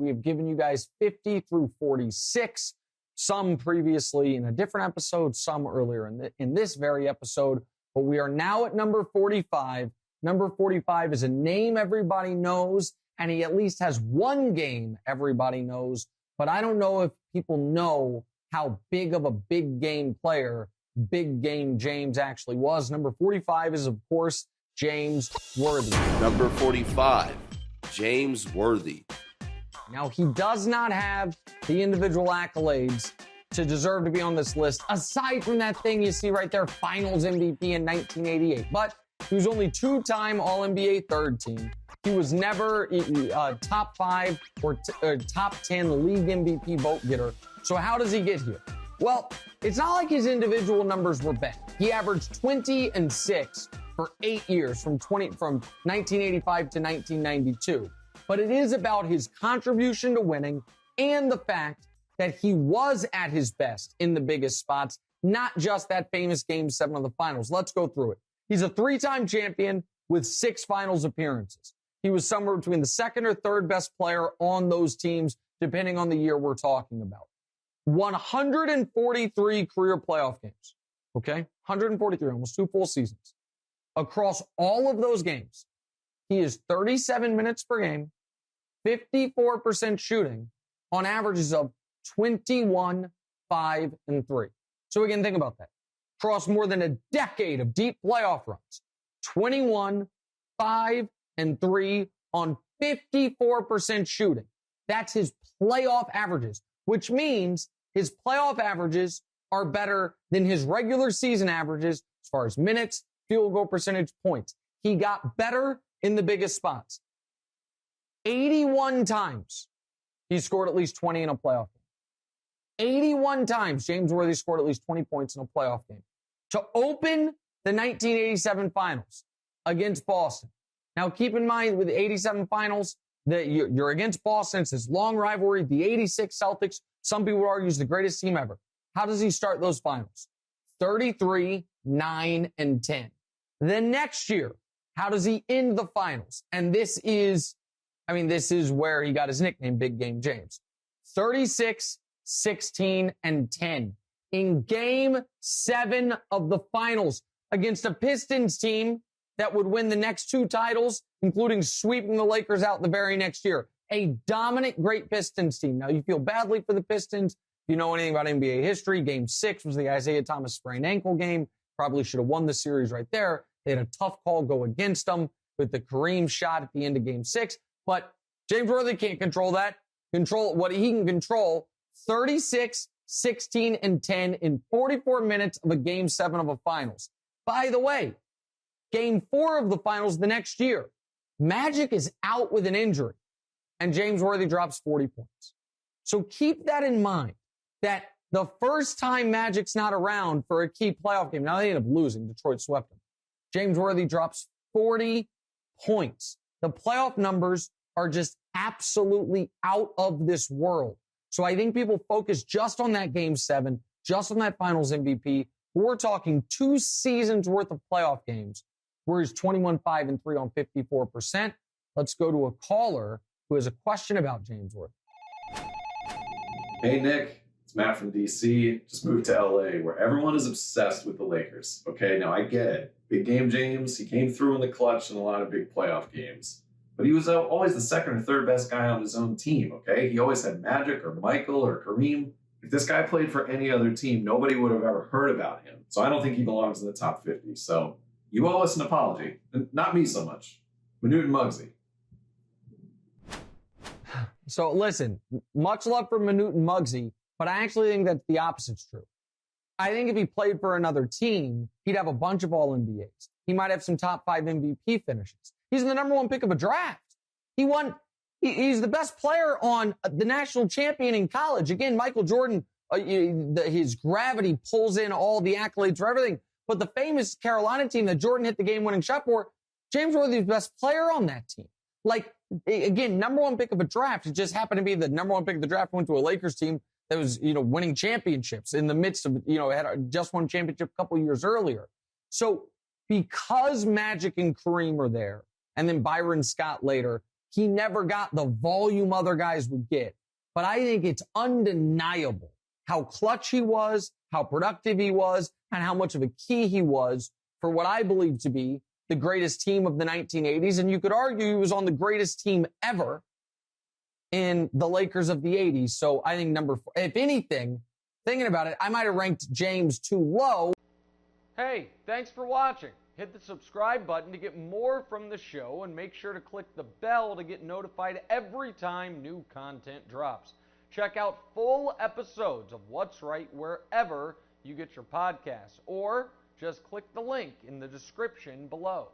We have given you guys 50 through 46, some previously in a different episode, some earlier in this very episode, but we are now at number 45. Number 45 is a name everybody knows, and he at least has one game everybody knows, but I don't know if people know how big of a big game player Big Game James actually was. Number 45 is, of course, James Worthy. Number 45, James Worthy. Now, he does not have the individual accolades to deserve to be on this list, aside from that thing you see right there, Finals MVP in 1988. But he was only two-time All-NBA third team. He was never top 5 or top 10 league MVP vote getter. So how does he get here? Well, it's not like his individual numbers were bad. He averaged 20 and 6 for 8 years from 1985 to 1992. But it is about his contribution to winning and the fact that he was at his best in the biggest spots, not just that famous Game 7 of the Finals. Let's go through it. He's a 3-time champion with 6 Finals appearances. He was somewhere between the second or third best player on those teams, depending on the year we're talking about. 143 career playoff games. Okay? 143, almost 2 full seasons. Across all of those games, he is 37 minutes per game, 54% shooting, on averages of 21, 5, and 3. So again, think about that. Across more than a decade of deep playoff runs, 21, 5, and 3 on 54% shooting. That's his playoff averages, which means his playoff averages are better than his regular season averages as far as minutes, field goal percentage, points. He got better in the biggest spots. 81 times he scored at least 20 in a playoff game. 81 times James Worthy scored at least 20 points in a playoff game to open the 1987 Finals against Boston. Now, keep in mind with the 87 Finals that you're against Boston. It's this long rivalry. The 86 Celtics, some people would argue, is the greatest team ever. How does he start those finals? 33, 9, and 10. The next year, how does he end the finals? And this is where he got his nickname, Big Game James. 36, 16, and 10 in Game 7 of the finals against a Pistons team that would win the next 2 titles, including sweeping the Lakers out the very next year. A dominant, great Pistons team. Now, you feel badly for the Pistons. If you know anything about NBA history, Game 6 was the Isaiah Thomas sprained ankle game. Probably should have won the series right there. They had a tough call go against them with the Kareem shot at the end of Game 6. But James Worthy can't control that. Control what he can control. 36, 16, and 10 in 44 minutes of a Game 7 of a finals. By the way, Game 4 of the finals the next year, Magic is out with an injury, and James Worthy drops 40 points. So keep that in mind, that the first time Magic's not around for a key playoff game, now they end up losing, Detroit swept them, James Worthy drops 40 points. The playoff numbers are just absolutely out of this world. So I think people focus just on that Game 7, just on that Finals MVP. We're talking 2 seasons worth of playoff games where he's 21, 5, and 3 on 54%. Let's go to a caller who has a question about James Worthy. Hey, Nick. It's Matt from D.C. Just moved to L.A., where everyone is obsessed with the Lakers. Okay, now I get it. Big Game James, he came through in the clutch in a lot of big playoff games. But he was always the second or third best guy on his own team, okay? He always had Magic or Michael or Kareem. If this guy played for any other team, nobody would have ever heard about him. So I don't think he belongs in the top 50. So you owe us an apology. Not me so much. Manute and Muggsy. So listen, much love for Manute and Muggsy, but I actually think that the opposite's true. I think if he played for another team, he'd have a bunch of All-NBAs. He might have some top 5 MVP finishes. He's the number 1 pick of a draft. He's the best player on the national champion in college. Again, Michael Jordan, his gravity pulls in all the accolades for everything. But the famous Carolina team that Jordan hit the game-winning shot for, James Worthy's the best player on that team. Like, again, number 1 pick of a draft. It just happened to be the number 1 pick of the draft went to a Lakers team that was, winning championships in the midst of, had just won championship a couple years earlier. So because Magic and Kareem are there, and then Byron Scott later, he never got the volume other guys would get. But I think it's undeniable how clutch he was, how productive he was, and how much of a key he was for what I believe to be the greatest team of the 1980s. And you could argue he was on the greatest team ever in the Lakers of the 80s. So I think number 4, if anything, thinking about it, I might have ranked James too low. Hey, thanks for watching. Hit the subscribe button to get more from the show, and make sure to click the bell to get notified every time new content drops. Check out full episodes of What's Right wherever you get your podcasts, or just click the link in the description below.